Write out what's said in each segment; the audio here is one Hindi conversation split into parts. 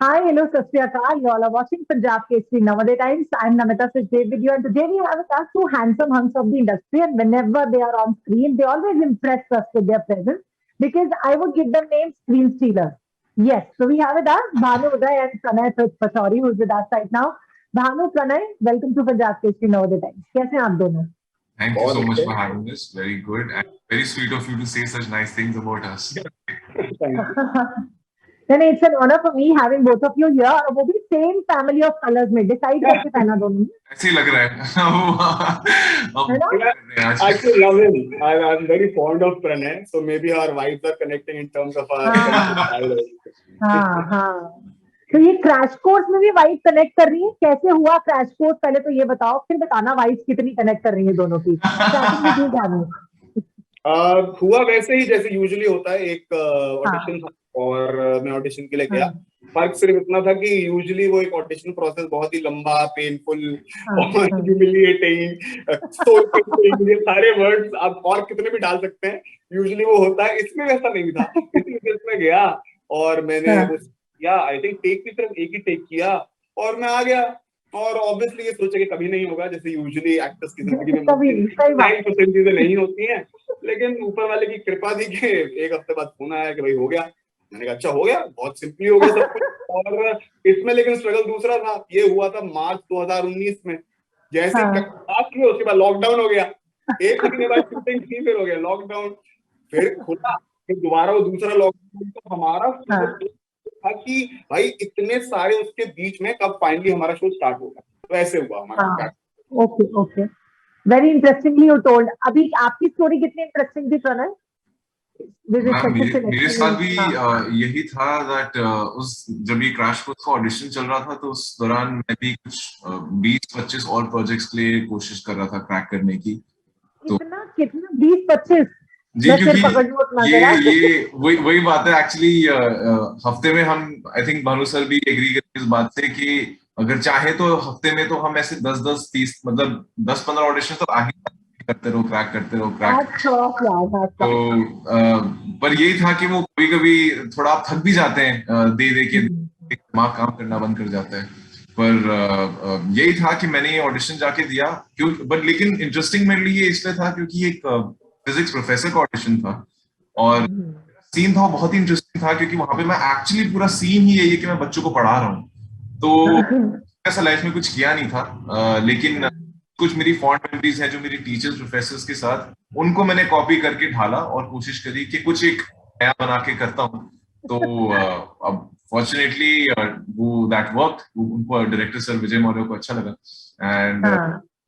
Hi, hello, Sat Sri Akal. You all are watching Punjab Kesari Namaste Times. I'm Namita Sachdev with you, and today we have with us two handsome hunks of the industry. And whenever they are on screen, they always impress us with their presence because I would give them names screen stealers. Yes, so we have with us Bhanu Uday and Pranay Pachauri, who's with us right now. Bhanu, Pranay, welcome to Punjab Kesari Namaste Times. कैसे हैं आप दोनों? Thank you so much for having us. Very good and very sweet of you to say such nice things about us. Then it's an honor for me having both of you here और वो भी same family of colors में decide करके पहना दोनों ने. ऐसे ही लग रहा है ना? है. I actually love him. I'm very fond of Pranay, so maybe our vibes are connecting in terms of our style. हाँ हाँ. तो ये क्रैश कोर्स में भी वाइब कनेक्ट कर रही है. कैसे हुआ क्रैश कोर्स? पहले तो ये बताओ, फिर बताना वाइब्स कितनी कनेक्ट कर रही है दोनों की. स्टार्टिंग में क्यों जानी? हुआ वैसे ही जैसे यूजुअली होता है. एक ऑडिशन था और मैं ऑडिशन के लिए गया. फर्क सिर्फ इतना था कि यूजुअली वो एक ऑडिशन प्रोसेस बहुत ही लंबा, पेनफुल और ह्यूमिलिएटिंग, सोल क्रशिंग, ये सारे वर्ड्स आप और कितने भी डाल सकते हैं. यूजुअली वो होता है. इसमें वैसा नहीं था. इसमें गया और मैंने किया. आई थिंक टेक भी सिर्फ एक ही टेक किया और मैं आ गया. और ऑब्वियसली ये सोचा कि कभी नहीं होगा, जैसे यूजुअली एक्टर्स की जिंदगी में 9% चीजें नहीं होती हैं. लेकिन ऊपर वाले की कृपा थी कि एक हफ्ते बाद फोन आया कि भाई हो गया. मैंने कहा अच्छा हो गया, बहुत सिंपली हो गया सब कुछ. और इसमें लेकिन स्ट्रगल दूसरा था. ये हुआ था मार्च 2019 में. जैसे किया उसके बाद लॉकडाउन हो गया. एक महीने बाद शूटिंग थी, फिर हो गया लॉकडाउन, फिर खुला, फिर दोबारा वो दूसरा लॉकडाउन. तो हमारा था कि भाई इतने सारे उसके बीच में कब फाइनली हमारा शो स्टार्ट होगा. तो ऐसे हुआ हमारा. Okay okay, very interestingly you told. अभी आपकी स्टोरी कितनी इंटरेस्टिंग थी प्रणय? मेरे साथ भी यही था दैट उस जब ये क्रैश कोर्स का ऑडिशन चल रहा था तो उस दौरान मैं भी कुछ 20-25 और प्रोजेक्ट्स के लिए कोशिश कर रहा था क्रैक करने की. तो कितना 20-25? जी, क्योंकि ये वही बात है एक्चुअली. हफ्ते में हम आई थिंक भानु सर भी एग्री करते इस बात से कि अगर चाहे तो हफ्ते में तो हम ऐसे 10-10-30 मतलब 10-15 ऑडिशन तो आगे करते रहो, क्रैक करते रहो, क्रैक. तो पर यही था कि वो कभी कभी थोड़ा आप थक भी जाते हैं दे के, दिमाग काम करना बंद कर जाता है. पर यही था कि मैंने ये ऑडिशन जाके दिया. क्यों बट लेकिन इंटरेस्टिंग मेरे लिए इसलिए था क्योंकि एक फिजिक्स प्रोफेसर का ऑडिशन था और सीन था बहुत ही इंटरेस्टिंग था क्योंकि वहां पे मैं एक्चुअली पूरा सीन ही यही है कि मैं बच्चों को पढ़ा रहा हूँ. तो ऐसा लाइफ में कुछ किया नहीं था. लेकिन कुछ मेरी फॉन्ड मेमोरीज हैं जो मेरी टीचर्स प्रोफेसर्स के साथ, उनको मैंने कॉपी करके ढाला और कोशिश करी कि कुछ एक नया बना के करता हूँ. तो अब फॉर्चुनेटली वो दैट वर्क. उनको डायरेक्टर सर विजय मौर्य को अच्छा लगा एंड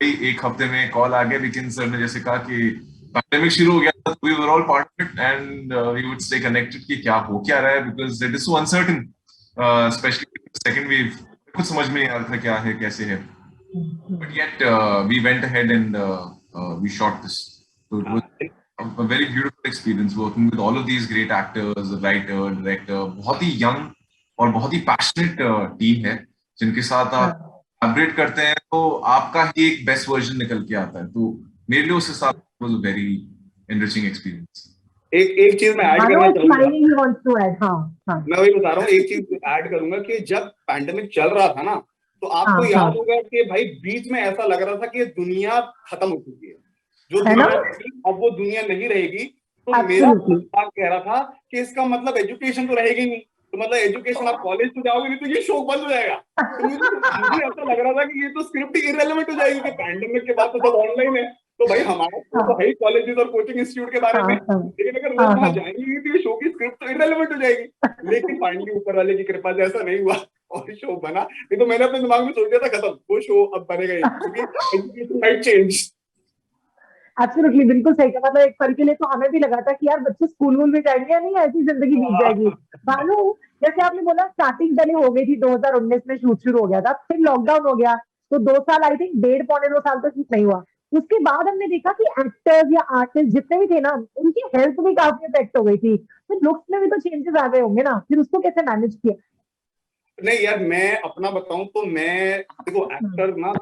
एक हफ्ते में कॉल आ गया. लेकिन सर ने जैसे कहा कि पैंडेमिक शुरू हो गया था, we were all part of it and we would stay connected कि क्या हो क्या रहा है because it is so uncertain, specially second wave. कुछ समझ में नहीं आ रहा था क्या है कैसे है. But yet we went ahead and we shot this. So it was a very beautiful experience working with all of these great actors, the writer, director. बहुत ही young और बहुत ही passionate team है जिनके साथ आप collaborate करते हैं तो आपका ही एक best version निकल के आता है. तो मेरे लिए उस हिसाब से was a very enriching experience. एक चीज मैं ऐड करना चाहूंगा. मैं वही बता रहा हूँ. एक चीज ऐड करूंगा कि जब पैंडेमिक चल रहा था ना तो आपको याद होगा कि भाई बीच में ऐसा लग रहा था कि दुनिया खत्म हो चुकी है. जो दुनिया अब वो दुनिया नहीं रहेगी. तो मेरा दिमाग कह रहा था कि इसका मतलब एजुकेशन तो रहेगी नहीं. तो मतलब एजुकेशन आप कॉलेज तो जाओगे नहीं तो ये शो बंद हो जाएगा. तो मुझे ऐसा लग रहा था कि ये तो स्क्रिप्ट ही इररिलेवेंट हो जाएगी कि पैंडेमिक के बाद तो सब ऑनलाइन है. तो भाई हमारा तो है कॉलेजेस और कोचिंग इंस्टीट्यूट के बारे में. लेकिन अगर लोग वहां जाएंगे तो ये शो की स्क्रिप्ट तो इररिलेवेंट हो जाएगी. लेकिन फाइनली ऊपर वाले की कृपा से ऐसा नहीं हुआ और शो बना. नहीं तो मैंने अपने दिमाग में सोच दिया था खत्म, वो शो अब बनेगा ही क्योंकि एजुकेशन माइट चेंज. एब्सोल्युटली, बिल्कुल सही कहा. मतलब एक पल के लिए तो हमें भी लगा था कि यार बच्चे स्कूल में जाएंगे या नहीं, ऐसी जिंदगी बीत जाएगी. भानु, जैसे आपने बोला स्टार्टिंग पहले हो गई थी 2019 में, शूट शुरू हो गया था, फिर लॉकडाउन हो गया तो 2 साल आई थिंक 1.5-2 साल तो शूट नहीं हुआ. उसके बाद हमने देखा कि एक्टर्स या आर्टिस्ट जितने भी थे ना, उनकी हेल्थ भी काफी इफेक्ट हो गई थी. तो लुक्स में भी तो चेंजेस आ गए होंगे ना, फिर उसको कैसे मैनेज किया? नहीं यार, मैं अपना बताऊं तो मैं देखो एक्टर ना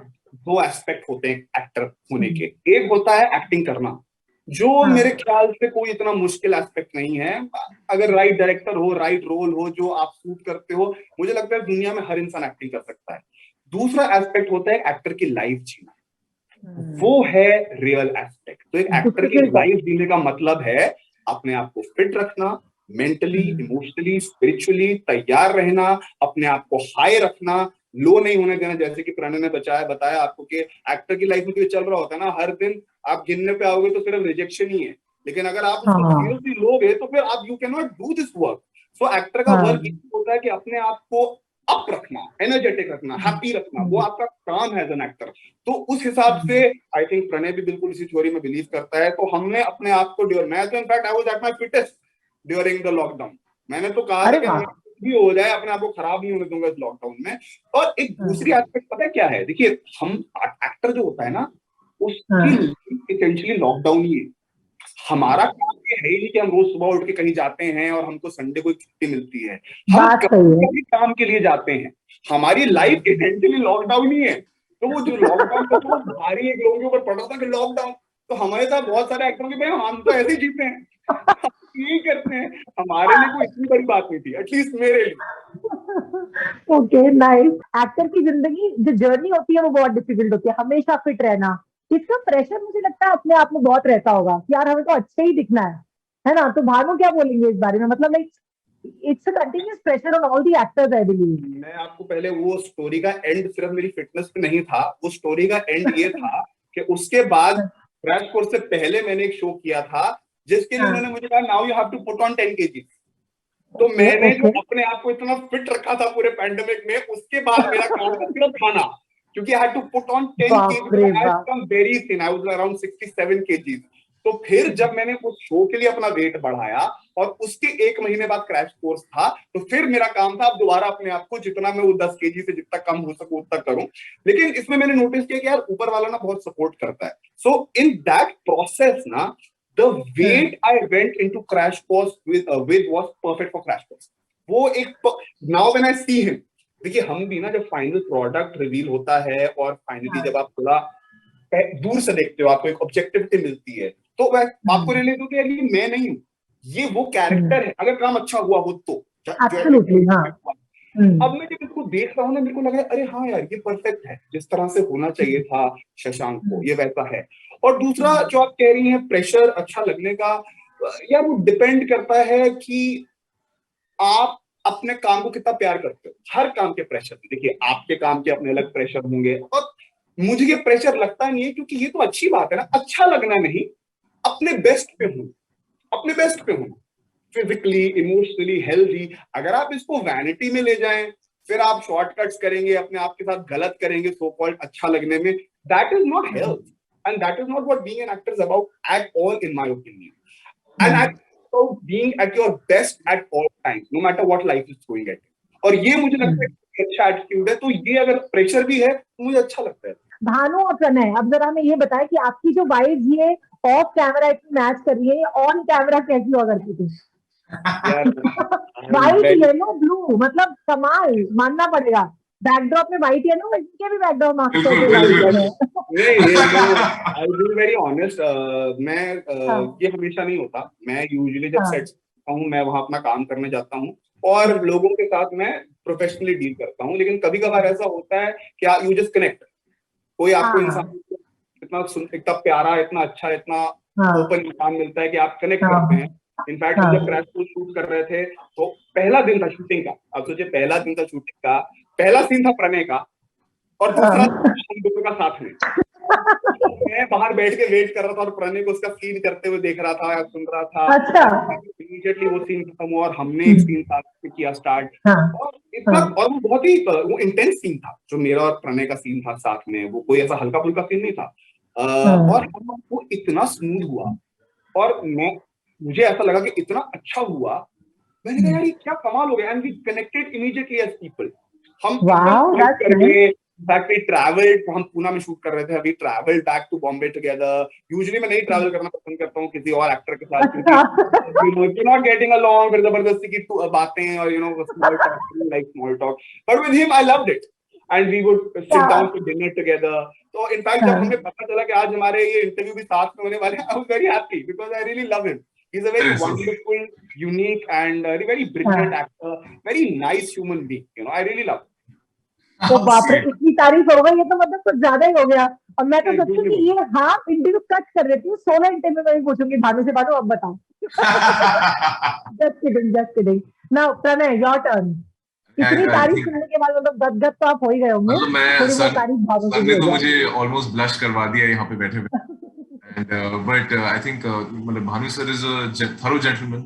2 एस्पेक्ट होते हैं एक्टर होने के. एक होता है एक्टिंग करना, जो मेरे ख्याल से कोई इतना मुश्किल एस्पेक्ट नहीं है. अगर राइट डायरेक्टर हो, राइट रोल हो जो आप शूट करते हो, मुझे लगता है दुनिया में हर इंसान एक्टिंग कर सकता है। दूसरा एस्पेक्ट होता है एक्टर की लाइफ जीना, वो है रियल एस्पेक्ट। तो एक एक्टर की लाइफ जीने का मतलब है अपने आप को फिट रखना, मेंटली, इमोशनली, स्पिरिचुअली तैयार रहना, अपने आप को हाई रखना, लो नहीं होने देना। जैसे कि प्रणय ने बताया आपको कि एक्टर की लाइफ में तो चल रहा होता है ना, हर दिन आप गिनने पे आओगे तो सिर्फ रिजेक्शन ही है, लेकिन अगर आप उसको सीरियसली लोगे तो फिर आप you can not do this work. So actor का वर्क ये होता है कि अपने आप को अप रखना, एनर्जेटिक रखना, हैप्पी रखना, वो आपका काम है एज एन एक्टर। तो उस हिसाब से आई थिंक प्रणय भी बिल्कुल इसी थ्योरी में बिलीव करता है। तो हमने अपने आप को मैं तो in fact I was at my fittest during the lockdown. मैंने तो कहा था कि मैं कुछ भी हो जाए अपने आप को खराब नहीं होने दूंगा इस लॉकडाउन में। और एक दूसरी एस्पेक्ट पता है क्या है, देखिए हम एक्टर जो होता है ना, उसकी एसेंशियली लॉकडाउन ही है। हमारा काम ये है ही नहीं कि हम रोज सुबह उठ के कहीं जाते हैं और हमको संडे को छुट्टी मिलती है, हम कभी काम के लिए जाते हैं। हमारी लाइफ एसेंशियली लॉकडाउन ही है। तो वो जो लॉकडाउन का तो भारी एक लोगों के ऊपर पड़ रहा था कि लॉकडाउन, तो हमारे साथ बहुत सारे एक्टरों के भाई हम तो ऐसे ही जीते हैं, यही करते हैं, हमारे लिए कोई इतनी बड़ी बात नहीं थी, एटलीस्ट मेरे लिए। Okay, nice. एक्टर की जिंदगी जो जर्नी होती है वो बहुत डिफिकल्ट होती है, हमेशा फिट रहना, इसका प्रेशर मुझे लगता है अपने आप में बहुत रहता होगा कि यार हमें तो अच्छे ही दिखना है ना। तो भानु क्या बोलेंगे इस बारे में, मतलब like it's a continuous pressure on all the actors I believe. मैं आपको पहले वो स्टोरी का एंड सिर्फ मेरी फिटनेस पे नहीं था, वो स्टोरी का एंड ये था कि उसके बाद क्रैश कोर्स से पहले मैंने एक शो किया था जिसके लिए उन्होंने मुझे कहा now you have to put on 10 kg। तो मैंने जो अपने आप को इतना फिट रखा था पूरे पैंडेमिक में, उसके बाद मेरा काम था सिर्फ खाना, क्योंकि I had to put on 10 kg। I had become very thin, I was around 67 kg। तो फिर जब मैंने उस शो के लिए अपना वेट बढ़ाया और उसके 1 महीने बाद क्रैश कोर्स था, तो फिर मेरा काम था अब दोबारा अपने आप को जितना मैं वो 10 kg से जितना कम हो सकूं उतना करूं। लेकिन इसमें मैंने नोटिस किया कि यार ऊपर वाला ना बहुत सपोर्ट करता है। सो इन दैट प्रोसेस ना, the weight I went into crash course with was perfect for crash course. वो एक now when I see him, देखिए हम भी ना जब फाइनल प्रोडक्ट रिवील होता है और फाइनली जब आप थोड़ा दूर से देखते हो, आपको एक ऑब्जेक्टिविटी मिलती है, तो आपको रियलाइज होता है कि मैं नहीं हूँ, ये वो कैरेक्टर है, अगर काम अच्छा हुआ हो तो। अब मैं जब इसको देख रहा हूँ ना, मेरे को लग रहा है अरे हाँ यार ये परफेक्ट है, जिस तरह से होना चाहिए था शशांक को, ये वैसा है। और दूसरा जो आप कह रही हैं प्रेशर अच्छा लगने का, यार वो डिपेंड करता है कि आप अपने काम को कितना प्यार करते हो। हर काम के प्रेशर, देखिए आपके काम के अपने अलग प्रेशर होंगे, और मुझे ये प्रेशर लगता नहीं है, क्योंकि ये तो अच्छी बात है ना, अच्छा लगना नहीं, अपने बेस्ट पे हूं, अपने बेस्ट पे हूं, फिजिकली, इमोशनली, हेल्दी। अगर आप इसको वैनिटी में ले जाएं, फिर आप शॉर्टकट्स करेंगे, अपने आप के साथ गलत करेंगे सो कॉल्ड अच्छा लगने में, that is not health, and that is not what being an actor is about at all, in my opinion. And I about being at your best at all times, no matter what life is throwing at you. और ये मुझे लगता है कि अच्छा एटीट्यूड है। तो ये अगर प्रेशर भी है तो मुझे अच्छा लगता है। भानु और प्रणय, अब जरा हमें ये बताएं कि आपकी जो वाइफ ये ऑफ कैमरा इतनी मैच कर रही है, ऑन कैमरा कैसी हुआ करती थी? वाइट येलो ब्लू, मतलब कमाल, मानना पड़ेगा। बैकड्रॉप में व्हाइट येलो, इनके भी backdrop master I be very honest, मैं ये हमेशा नहीं होता। मैं यूजुअली जब सेट हूँ, मैं वहां अपना काम करने जाता हूँ और लोगों के साथ मैं प्रोफेशनली डील करता हूँ, लेकिन कभी कभार ऐसा होता है कि यू जस्ट कनेक्ट। कोई आपको इंसान इतना प्यारा, इतना अच्छा, इतना ओपन इंसान मिलता है कि आप कनेक्ट करते हैं। इनफैक्ट हम जब क्रैश कोर्स शूट कर रहे थे तो पहला दिन था शूटिंग का, आप सोचिए पहला दिन था शूटिंग का, पहला सीन था प्रणय का और दूसरा हम दोनों का साथ में। मैं बाहर बैठ के वेट कर रहा था और प्रणय को उसका सीन करते हुए देख रहा था, सुन रहा था। इमीडिएटली वो सीन खत्म हुआ और हमने एक सीन साथ किया स्टार्ट, और इतना, और वो बहुत ही वो इंटेंस सीन था जो मेरा और प्रणय का सीन था साथ में। वो कोई ऐसा हल्का फुल्का सीन नहीं था, और वो इतना स्मूथ हुआ और मुझे ऐसा लगा कि इतना अच्छा हुआ। मैंने कहा यार ये क्या कमाल हो गया, and we connected immediately as people. हम ट्रैवल्ड, हम पूना में शूट कर रहे थे, अभी travelled back to Bombay together. Usually मैं नहीं ट्रैवल करना पसंद करता हूँ किसी और एक्टर के साथ, क्योंकि नॉट गेटिंग अलोंग, फिर जबरदस्ती की बातें और small talk, like small talk. But with him I loved it and we would sit down to dinner together. तो इनफैक्ट जब हमें पता चला कि आज हमारे ये इंटरव्यू भी साथ में होने वाले हैं, I was very happy because I really love him. He's a very wonderful, unique and very brilliant actor, very nice human being. You know, I really love him. तो बाप रे, इतनी तारीफ हो गई, ये तो मतलब कुछ ज्यादा ही हो गया। और मैं तो सोचती हूँ कि ये हाफ इंटरव्यू कट कर देती हूँ, 16 इंटरव्यू में भी पूछूंगी भानु से, भानु अब बताओ। Just kidding. Now Pranay, your turn. इतनी तारीफ सुनने के बाद मतलब गदगद तो आप हो ही गए होंगे। मतलब मैं थोड़ी बहुत तारीफ भानु से भी हो तो जाए। मुझे ऑलमोस्ट ब्लश करवा दिया यहाँ पे बैठे हुए। बट आई थिंक मतलब Bhanu sir is a thorough gentleman,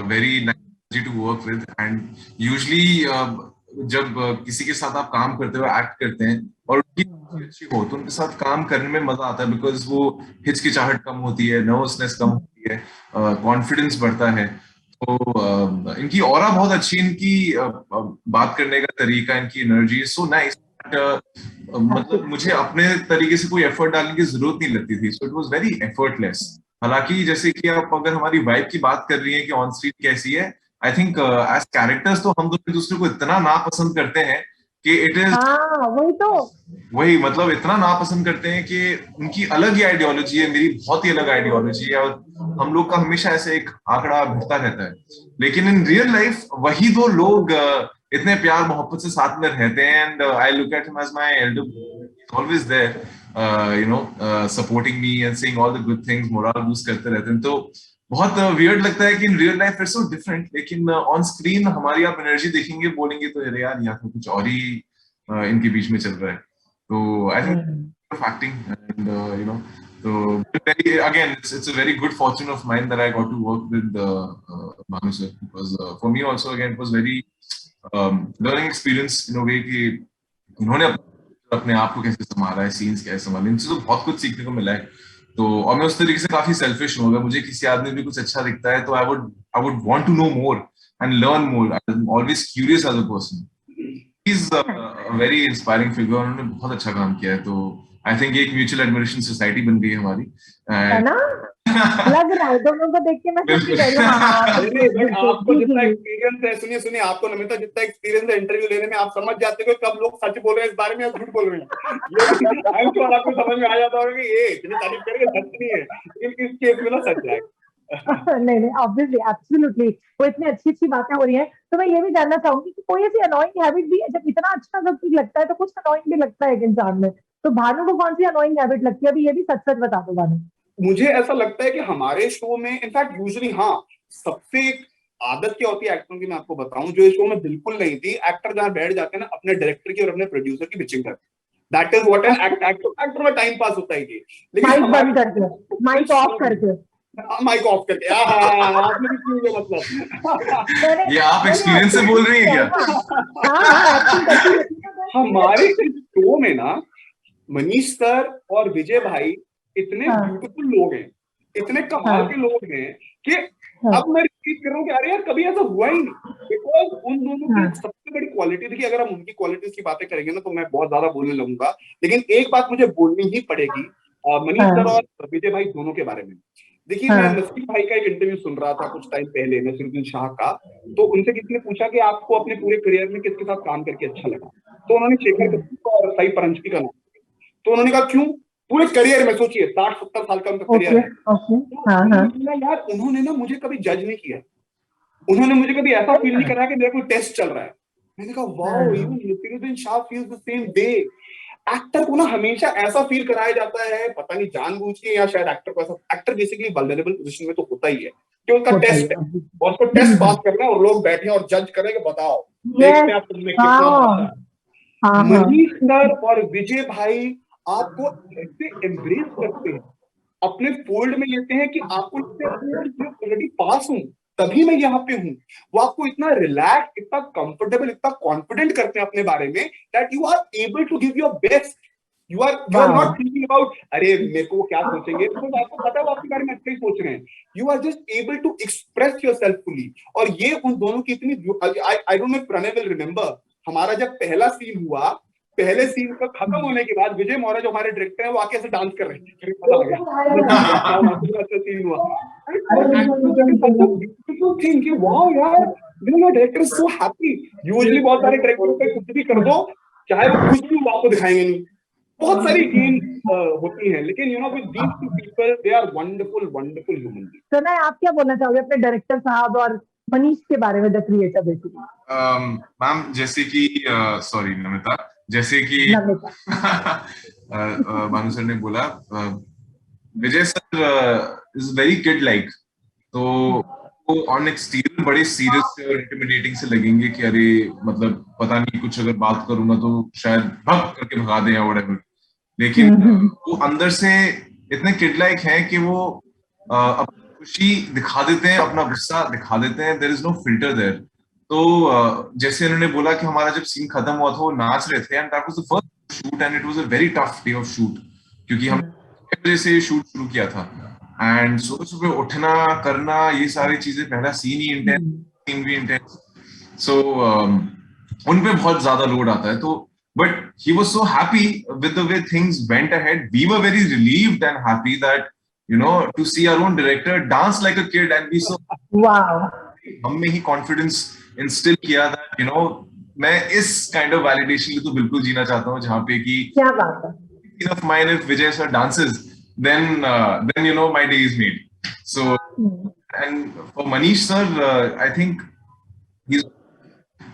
very nice to work with, and usually जब किसी के साथ आप काम करते हो, एक्ट करते हैं और उनकी अच्छी हो तो उनके साथ काम करने में मजा आता है, बिकॉज वो हिचकिचाहट कम होती है, नर्वसनेस कम होती है, कॉन्फिडेंस बढ़ता है। तो इनकी ऑरा बहुत अच्छी, इनकी बात करने का तरीका, इनकी एनर्जी इज सो नाइस। मतलब मुझे अपने तरीके से कोई एफर्ट डालने की जरूरत नहीं लगती थी, so it was very effortless. हालांकि जैसे कि आप अगर हमारी वाइब की बात कर रही हैं कि ऑन स्क्रीन कैसी है, आई थिंक एज कैरेक्टर्स तो हम दोनों एक दूसरे को इतना नापसंद करते हैं कि इट इज वही मतलब इतना नापसंद करते हैं कि उनकी अलग ही आइडियोलॉजी है, मेरी बहुत ही अलग आइडियोलॉजी है, और हम लोग का हमेशा ऐसे एक आंकड़ा भिड़ता रहता है। लेकिन इन रियल लाइफ वही दो लोग इतने प्यार मोहब्बत से साथ में रहते हैं, and I look at him as my elder, always there, you know, supporting me and saying all the good things, moral boost करते रहते हैं। तो बहुत वियर्ड लगता है कि in real life it's so different, लेकिन ऑन स्क्रीन हमारी आप एनर्जी देखेंगे, बोलेंगे तो अरे यार यहाँ तो कुछ और ही इनके बीच में चल रहा है। तो I think acting and you know, so again it's a very good fortune of mine that I got to work with Bhanu sir, because for me also again it was very learning experience in a way कि उन्होंने अपने आप को कैसे संभाला है, सीन्स कैसे संभाले, इनसे तो बहुत कुछ सीखने को मिला है। तो और मैं उस तरीके से काफी सेल्फिश हूँ, अगर मुझे किसी आदमी भी कुछ अच्छा दिखता है तो I would want to know more and learn more. I'm always curious as a person. He's a very inspiring figure, उन्होंने बहुत अच्छा काम किया है। तो आई थिंक एक म्यूचुअल एडमिरेशन सोसाइटी बन गई है हमारी, है ना? लग रहा है दोनों को देख के मैं सच कह रही हूं। आपको जितना एक्सपीरियंस है, सुनिए आपको नमिता जितना एक्सपीरियंस है इंटरव्यू लेने में, आप समझ जाते हो कब लोग सच बोल रहे हैं इस बारे में या झूठ बोल रहे हैं। आई एम श्योर आपको समझ में आ जाता होगा कि ये इतनी तारीफ करके सच नहीं है, लेकिन इस केस में ना सच है। नहीं ऑब्वियसली एब्सोल्युटली, वो इतनी अच्छी बातें हो रही हैं। तो मैं ये भी जानना चाहूंगी कि कोई ऐसी अनोइंग हैबिट भी है, जब इतना अच्छा सब कुछ लगता है तो कुछ अनोइंग भी लगता है एक इंसान में, तो भानु को कौन सी अनोइंग हैबिट लगती है? अभी ये भी सच सच बता दो भानु। मुझे ऐसा लगता है कि हमारे शो में इनफैक्ट यूजुअली हाँ सबसे एक आदत क्या होती है एक्टरों की, मैं आपको बताऊं, जो इस शो में बिल्कुल नहीं थी। एक्टर जहां बैठ जाते हैं ना, अपने डायरेक्टर की और अपने प्रोड्यूसर की पिचिंग करते हैं। That is what an actor में टाइम पास होता है। लेकिन माइक बंद करके, माइक ऑफ करके, माइक ऑफ करके, आपने भी क्यों ये मतलब ये आप एक्सपीरियंस से बोल रही हैं क्या? हमारे शो में ना मनीष सर और विजय भाई इतने ब्यूटीफुल लोग हैं, इतने कमाल के लोग हैं कि अब मैं रिपीट कर रहा हूँ कि अरे यार कभी ऐसा हुआ ही नहीं। बिकॉज उन दोनों की सबसे बड़ी क्वालिटी, देखिए अगर हम उनकी क्वालिटीज की बातें करेंगे ना तो मैं बहुत ज्यादा बोलने लगूंगा, लेकिन एक बात मुझे बोलनी ही पड़ेगी मनीष सर और विजय भाई दोनों के बारे में। देखिए मैं नसीर भाई का एक इंटरव्यू सुन रहा था कुछ टाइम पहले, नसीरुद्दीन शाह का, तो उनसे किसी ने पूछा कि आपको अपने पूरे करियर में किसके साथ काम करके अच्छा लगा, तो उन्होंने शेखर कपूर और साई परंजपी का नाम, तो उन्होंने कहा क्यों? पूरे करियर में सोचिए 60-70 साल का उनका करियर है। तो यार उन्होंने ना मुझे कभी जज नहीं किया, उन्होंने मुझे कभी ऐसा फील नहीं करा कि मेरा कोई टेस्ट चल रहा है। मैंने कहा wow, even Naseeruddin Shah feels the same way. Actor को ना हमेशा ऐसा फील कराया जाता है, पता नहीं जानबूझ के या शायद एक्टर को ऐसा, एक्टर बेसिकली वल्नरेबल पोजीशन में तो होता ही है कि उनका टेस्ट है और उसको टेस्ट पास करना है और लोग बैठे और जज करें कि बताओ देखते हैं आप तुमने कितना। मनीष सर और विजय भाई आपको ऐसे एम्ब्रेस करते हैं, अपने फोल्ड में लेते हैं कि आपको ऑलरेडी पास हूं तभी मैं यहाँ पे हूँ। वो आपको इतना रिलैक्स, इतना कंफर्टेबल, इतना कॉन्फिडेंट करते हैं अपने बारे में that you are able to give your best. You are not thinking about अरे मेरे को क्या सोचेंगे, तो आपको पता है वो आपके बारे में अच्छा ही सोच रहे हैं। You are just able to express yourself fully. और ये उन दोनों की इतनी, I don't know Pranay will remember, हमारा जब पहला सीन हुआ, पहले सीन का खत्म होने के बाद विजय मौर्य जो हमारे डायरेक्टर हैं वो आके ऐसे डांस कर रहे थे, पता लगा सीन हुआ। वाओ यार, डायरेक्टर सो हैप्पी। यूजुअली बहुत सारे डायरेक्टर पे कुछ भी कर दो, चाहे वो कुछ भी आपको दिखाएंगे नहीं, बहुत सारी गेम होती हैं, लेकिन you know with these two people they are wonderful wonderful human being. Sana, आप क्या बोलना चाहोगे अपने डायरेक्टर साहब और मनीष के बारे में, द क्रिएटर बेसिकली? मैम, जैसे कि सॉरी नमिता, जैसे कि भानु सर ने बोला, Vijay sir is very kid like, तो वो ऑन एक्सटीरियर बड़े सीरियस और इंटिमिडेटिंग से लगेंगे कि अरे मतलब पता नहीं कुछ अगर बात करूंगा तो शायद भग करके भगा दें या व्हाटएवर, लेकिन वो अंदर से इतने किड लाइक हैं कि वो अपनी खुशी दिखा देते हैं, अपना गुस्सा दिखा देते हैं, there is no filter there. तो जैसे उन्होंने बोला कि हमारा जब सीन खत्म हुआ था वो नाच रहे थे, and that was the first shoot and it was a very tough day of shoot, क्योंकि हम बजे से शूट शुरू किया था, एंड सुबह सुबह उठना करना ये सारी चीजें, पहला सीन ही इंटेंस, सीन भी इंटेंस, सो उन पे बहुत ज्यादा लोड आता है। तो but he was so happy with the way things went ahead, we were very relieved and happy that you know to see our own director dance like a kid and be so wow. हम में ही कॉन्फिडेंस इंस्टिल किया दैट यू नो मैं इस काइंड ऑफ वैलिडेशन तो बिल्कुल जीना चाहता हूँ जहाँ पे कि क्या बात है। of mine, if Vijay sir dances, then you know my day is made. So and for Manish sir, I think he's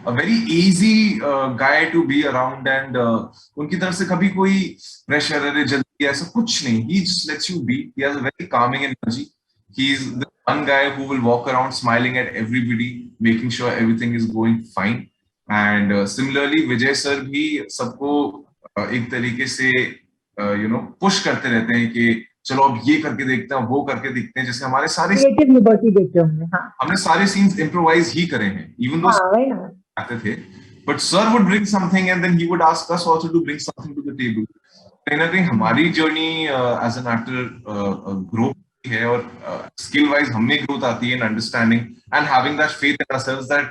a very easy guy to be around, and उनकी तरफ से कभी कोई pressure अरे जल्दी ऐसा कुछ नहीं, he just lets you be. He has a very calming energy. He's the one guy who will walk around smiling at everybody, making sure everything is going fine. And similarly Vijay sir भी सबको एक तरीके से यू नो पुश करते रहते हैं कि चलो अब ये करके देखते हैं, वो करके देखते हैं, जैसे हमारे सारे क्रिएटिव लिबर्टी देते होंगे। हाँ, हमने सारे सीन्स इम्प्रोवाइज ही करे हैं, इवन दो आते थे, but sir would bring something and then he would ask us also to bring something to the table. कहीं ना कहीं हमारी journey as an actor grow है, और स्किल वाइज हमें ग्रोथ आती है in understanding and having that faith in ourselves that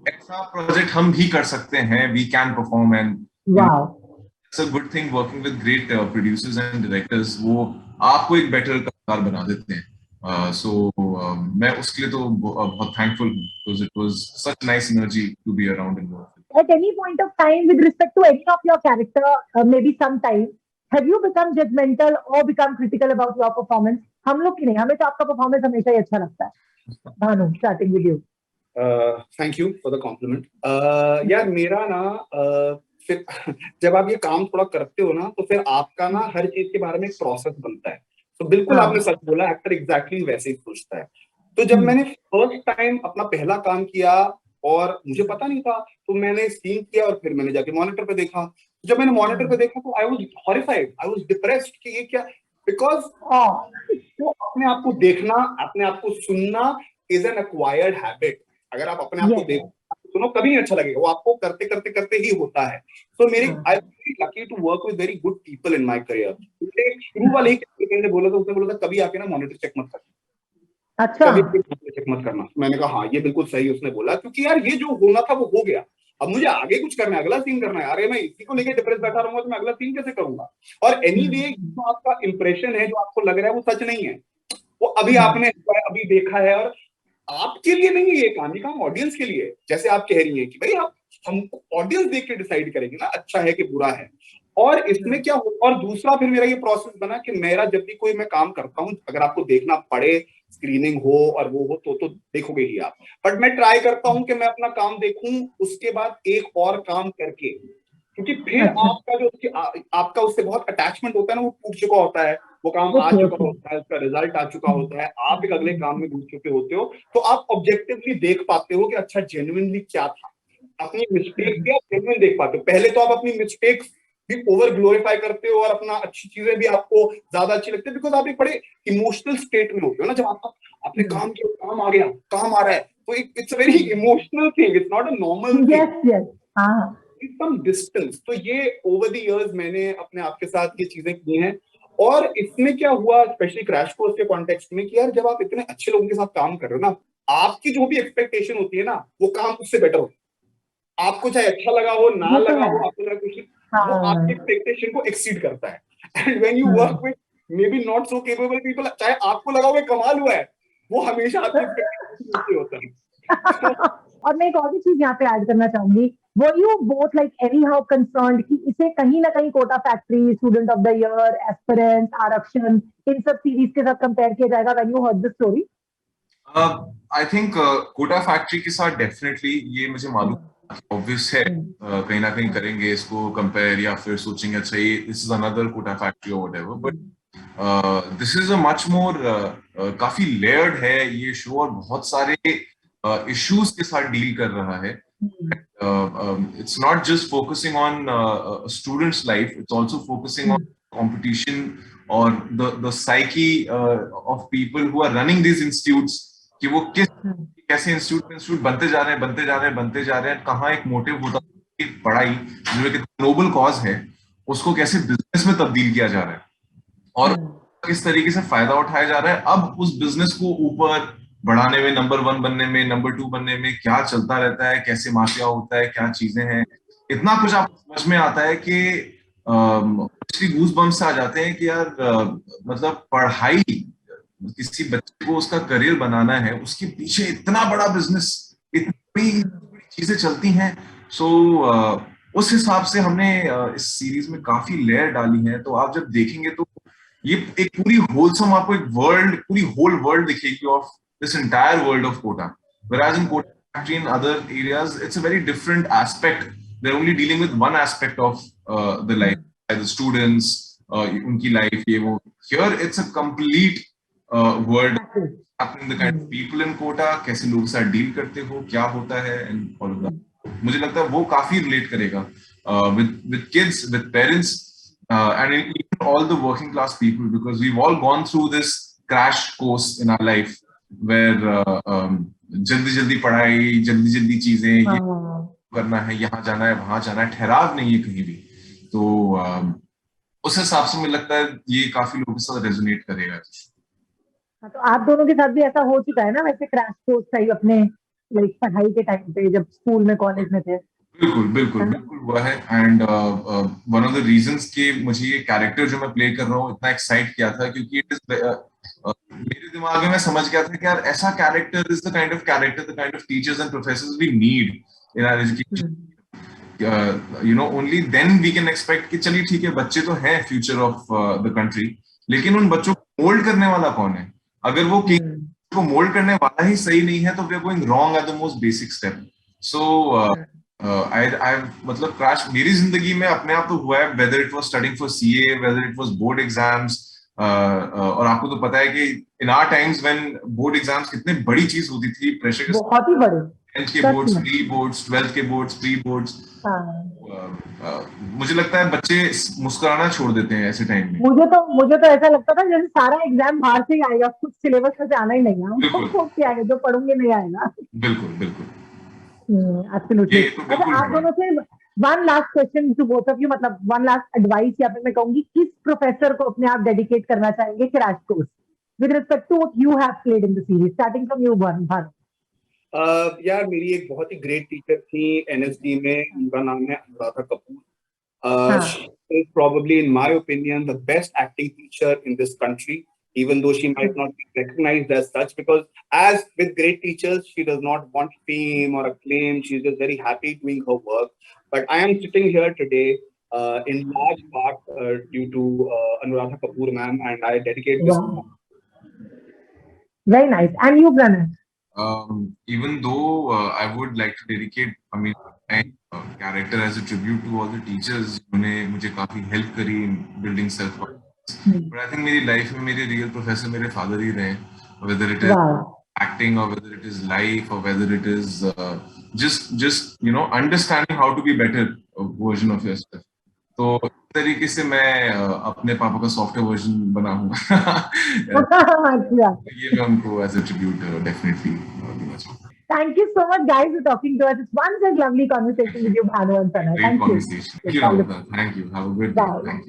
ऐसा प्रोजेक्ट हम भी कर सकते हैं, we can perform, and wow, it's a good thing working with great producers and directors, वो आपको एक बेटर कलाकार बना देते हैं। So मैं उसके लिए तो बहुत thankful हूँ, because it was such nice energy to be around and work with. At any point of time, with respect to any of your character, maybe sometime, have you become judgmental or become critical about your performance? हम लोग की नहीं, हमें तो आपका performance हमेशा ही अच्छा लगता है। Bhanu, starting with you. Thank you for the compliment. यार मेरा ना फिर जब आप ये काम थोड़ा करते हो ना, तो फिर आपका ना हर चीज के बारे में एक प्रोसेस बनता है। तो बिल्कुल आपने सच बोला, एक्टर एग्जैक्टली वैसे ही सोचता है। तो जब मैंने फर्स्ट टाइम अपना पहला काम किया और मुझे पता नहीं था, तो मैंने सीन किया और फिर मैंने जाके मॉनिटर पे देखा। जब मैंने मॉनिटर पे देखा तो I was horrified, I was depressed कि ये क्या, बिकॉज तो अपने आप को देखना, अपने आप को सुनना इज एन एक्वायर्ड हैबिट। अगर आप अपने आप को देखो सुनो कभी नहीं अच्छा लगेगा, वो आपको करते करते करते ही होता है। तो मेरे I am very lucky to work with very good people in my career. शुरू वाले ही बोला था, उसने बोला था कभी आके ना मॉनिटर चेक मत करना, अच्छा, कभी चेक मत करना। मैंने कहा हाँ ये बिल्कुल सही उसने बोला, क्योंकि यार ये जो होना था वो हो गया, अब मुझे आगे कुछ करना है, अगला सीन करना है। अरे मैं इसी को लेके डिप्रेस बैठा रहूंगा तो मैं अगला सीन कैसे करूंगा। और एनीवे जो आपका इंप्रेशन है, जो आपको लग रहा है वो सच नहीं है, वो अभी आपने अभी देखा है, और आपके लिए नहीं है ये काम ऑडियंस के लिए। जैसे आप कह रही हैं कि भाई आप हमको ऑडियंस देख के डिसाइड करेंगे ना अच्छा है कि बुरा है। और इसमें क्या हो, और दूसरा फिर मेरा ये प्रोसेस बना कि मेरा जब भी कोई मैं काम करता हूं, अगर आपको देखना पड़े, स्क्रीनिंग हो और वो हो तो देखोगे ही आप, बट मैं ट्राई करता हूं कि मैं अपना काम देखूं उसके बाद एक और काम करके, क्योंकि फिर आपका जो आपका उससे बहुत अटैचमेंट होता है ना, वो टूट चुका होता है, वो काम आ चुका होता है, उसका रिजल्ट आ चुका होता है, आप एक अगले काम में घुस चुके होते हो, तो आप ऑब्जेक्टिवली देख पाते हो कि अच्छा जेन्युइनली क्या था, अपनी मिस्टेक भी आप जेन्युइन देख पाते हो। पहले तो आप अपनी मिस्टेक्स भी ओवर ग्लोरीफाई करते हो और अपना अच्छी चीजें भी आपको ज्यादा अच्छी लगती है, बिकॉज आप एक बड़े इमोशनल स्टेट में होते हो ना, जब आपने काम किया, काम आ गया, काम आ रहा है, तो it's a very emotional thing, it's not a normal thing, some distance. तो ये ओवर द इयर्स मैंने अपने आप के साथ ये चीजें की हैं। और इसमें क्या हुआ, स्पेशली क्रैश कोर्स के कॉन्टेक्स्ट में, कि यार जब आप इतने अच्छे लोगों के साथ काम कर रहे हो ना, आपकी जो भी एक्सपेक्टेशन होती है ना, वो काम उससे बेटर हो। आपको चाहे अच्छा लगा हो ना लगा हो, आपको लगा कुछ, वो आपकी एक्सपेक्टेशन को एक्सीड करता है। And when you work with may be not so capable people, चाहे आपको लगा हुआ कमाल हुआ है, वो हमेशा आपकी एक्सपेक्टेशन होता है। और मैं एक और भी चीज यहाँ पे ऐड करना चाहूंगी, were you both like anyhow concerned कि इसे कहीं ना कहीं Kota Factory, Student of the Year, aspirant, आरक्षण, इन सब सीरीज के साथ कंपेयर किया जाएगा when you heard the story? I think Kota Factory के साथ डेफिनेटली ये मुझे मालूम ऑब्वियस है, कहीं ना कहीं करेंगे इसको कंपेयर या फिर सोचेंगे अच्छा ये this is another Kota factory और whatever, but this is a much more काफी लेयर्ड है ये शो और बहुत सारे इश्यूज के साथ डील कर रहा है. It's not just focusing on a student's life, it's also focusing on competition or the psyche of people who are running these institutes, कि वो कैसे इंस्टीट्यूट बनते जा रहे हैं, कहाँ एक मोटिव होता है पढ़ाई जो एक नोबल कॉज है उसको कैसे बिजनेस में तब्दील किया जा रहा है और किस तरीके से फायदा उठाया जा रहा है. अब उस बिजनेस को ऊपर बढ़ाने में, नंबर 1 बनने में, नंबर 2 बनने में क्या चलता रहता है, कैसे माफिया होता है, क्या चीजें हैं, इतना कुछ आपको समझ में आता है कि गूज बम्स आ जाते हैं कि यार मतलब पढ़ाई, किसी बच्चे को उसका करियर बनाना है, उसके पीछे इतना बड़ा बिजनेस, इतनी बड़ी चीजें चलती हैं. सो उस हिसाब से हमने इस सीरीज में काफी लेयर डाली है. तो आप जब देखेंगे तो ये एक पूरी होलसम आपको एक वर्ल्ड, पूरी होल वर्ल्ड दिखेगी of this entire world of Kota. Whereas in Kota factory in other areas, it's a very different aspect. They're only dealing with one aspect of the life, the students, unki life, ye wo. Here it's a complete world. Happening, the kind of people in Kota, kaise log ke sath deal karte ho, kya hota hai, and all of that. मुझे लगता है वो काफी relate करेगा with kids, with parents, and even all the working class people, because we've all gone through this crash course in our life. Where जल्दी पढ़ाई, जल्दी चीजें, ये करना है, यहाँ जाना है, वहां जाना है, ठहराव नहीं है कहीं भी. तो उस हिसाब से मुझे लगता है ये काफी लोगों के साथ रेजोनेट करेगा. तो आप दोनों के साथ भी ऐसा हो चुका है ना वैसे क्रैश कोर्स टाइप अपने लाइक पढ़ाई के टाइम पे जब स्कूल में, कॉलेज में थे? बिल्कुल हुआ है. And one of the reasons कि मुझे ये कैरेक्टर जो मैं प्ले कर रहा हूँ इतना एक्साइट किया था, क्योंकि इट इज मेरे दिमाग में मैं समझ गया था कि यार ऐसा character is the kind of teachers and professors we need in our education. You know, only then we can expect कि चलिए ठीक है, बच्चे तो हैं फ्यूचर ऑफ द कंट्री, लेकिन उन बच्चों को मोल्ड करने वाला कौन है? अगर वो को मोल्ड करने वाला ही सही नहीं है तो we are going wrong at the most basic step. So मतलब क्रैश मेरी जिंदगी में अपने आप तो हुआ है, whether it was studying for CA, whether it was board exams. और आपको तो पता है कि in our times when board exams कितनी बड़ी चीज होती थी, प्रेशर के बहुत ही बड़े, 10th के बोर्ड्स, प्री बोर्ड्स, 12th के बोर्ड्स, प्री बोर्ड्स. मुझे लगता है बच्चे मुस्कुराना छोड़ देते हैं ऐसे टाइम में. मुझे तो ऐसा लगता था जैसे सारा एग्जाम बाहर से ही आएगा, कुछ सिलेबस में से आना ही नहीं है, उनको क्या है जो पढ़ूंगे नहीं आएगा. बिल्कुल. एब्सोल्युटली. अच्छा, आप दोनों से one last question to both of you, मतलब वन लास्ट एडवाइस या फिर मैं कहूंगी किस प्रोफेसर को अपने आप डेडिकेट करना चाहेंगे crash course with respect to what you have played in the series, starting from you Bhanu? यार मेरी एक बहुत ही ग्रेट टीचर थी एनएसडी में, उनका नाम है Anuradha Kapoor. She is probably in my opinion the best acting teacher in this country, even though she might not be recognized as such, because as with great teachers, she does not want fame or acclaim. She's just very happy doing her work. But I am sitting here today in large part due to Anuradha Kapoor ma'am, and I dedicate this. Wow. Very nice. And you, Pranav? Even though I would like to dedicate, my character as a tribute to all the teachers जिन्होंने मुझे काफी help करी in building self-confidence. But I think मेरी लाइफ में मेरे रियल प्रोफेसर मेरे फादर ही रहे, whether it is acting or whether it is life or whether it is just you know understanding how to be better version of yourself. तो इस तरीके से मैं अपने पापा का सॉफ्टवेयर वर्जन बना हूँ. ये मैं उनको as a tribute definitely देना चाहूँगा. Thank you so much, guys, for talking to us. It's once a lovely conversation with you, Bhanu and Pranay. Great conversation. Thank you. Have a good day. Thank you.